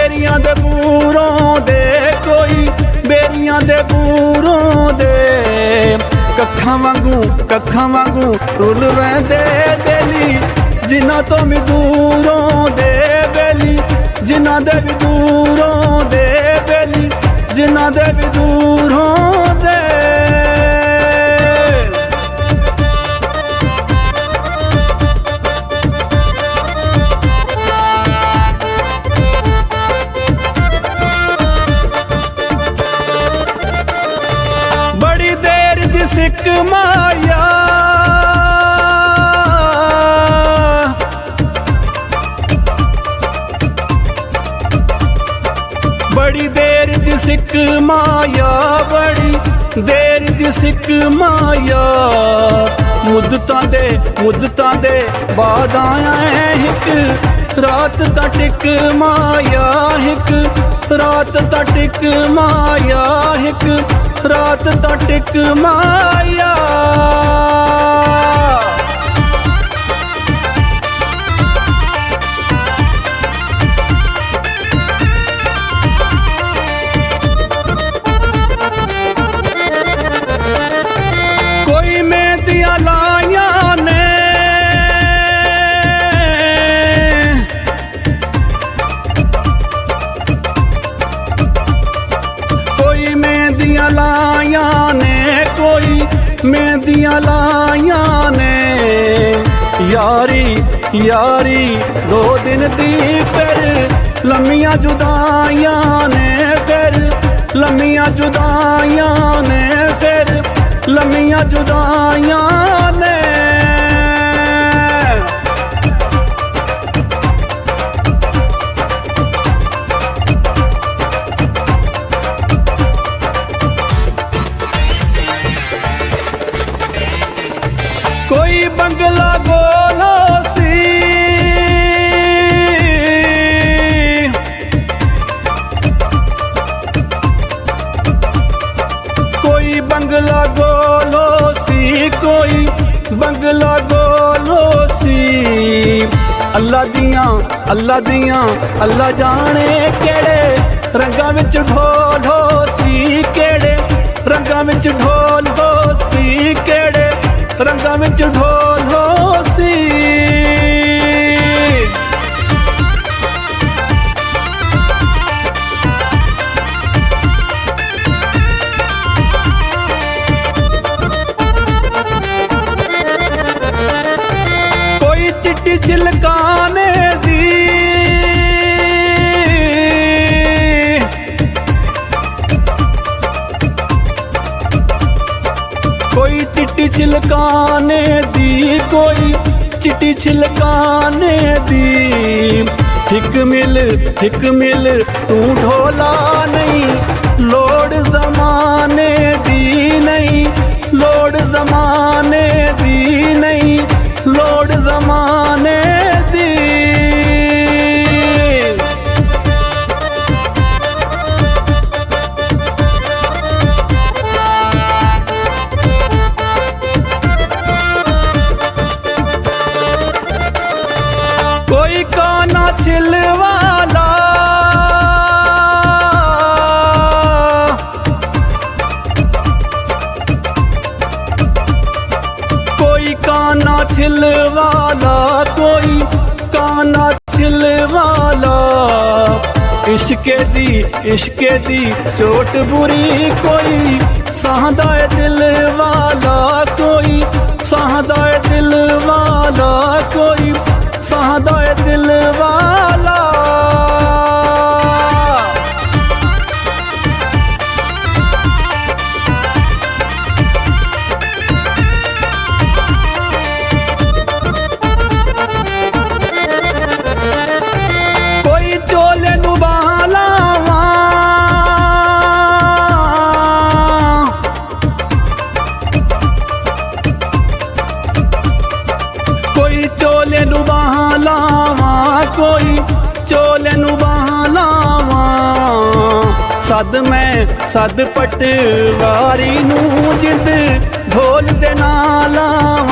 बेरियां दे बूरों दे, कोई बेरियां दे बूरों दे। कखां वांगू रुल रहिंदे दिली, जिन्हां तो भी दूरों दे बेली, जिन्हां दे भी दूरों दे बेली, जिन्हां दे भी दूरों दे। बड़ी देर दी सिक माया, बड़ी देर दी सिक माया, बड़ी देर दी सिक माया। मुद्दतां दे बाद आया हिक रात ता टिक माया, हिक रात ता टिक माया, हिक रात ता टिक माया। कोई मेहंदियां लाया ने, कोई मेहंदियां लाया ने, कोई मेहंदियां लाया ने। यारी यारी दो दिन दी फिर लम्मियां जुदाइयां ने, फिर लम्मियां जुदाइयां ने, फिर लम्मियां जुदाइयां ने। कोई बंगला गोलो सी, कोई बंगला गोलो सी, कोई बंगला गोलो सी। अल्लाह दियां अल्लाह जाने केड़े रंगां विच ढोल हो सी, केड़े रंगां विच ढोल हो सी, केड़े रंगां विच ढोल हो सी। कोई चिट्टी छिलकाने दी, कोई चिट्टी छिलकाने दी, कोई चिट्टी छिलकाने दी। हिक मिल तू ढोला नहीं, लोड़ जमाने दी नहीं, लोड़ जमाने दी नहीं, लोड़ जमाने दी। कोई काना छिलवाला, कोई काना छिलवाला, कोई काना छिलवाला। इश्के दी चोट बुरी, कोई सहदा दिल वाला, कोई सहदा दिल वाला, कोई सहदा दिल वाला। कोई चोले नू बहलावा, कोई चोले नू बहलावा, कोई चोले नू बहलावा। सद पटवारी नू जिद ढोल दे नाल लावा,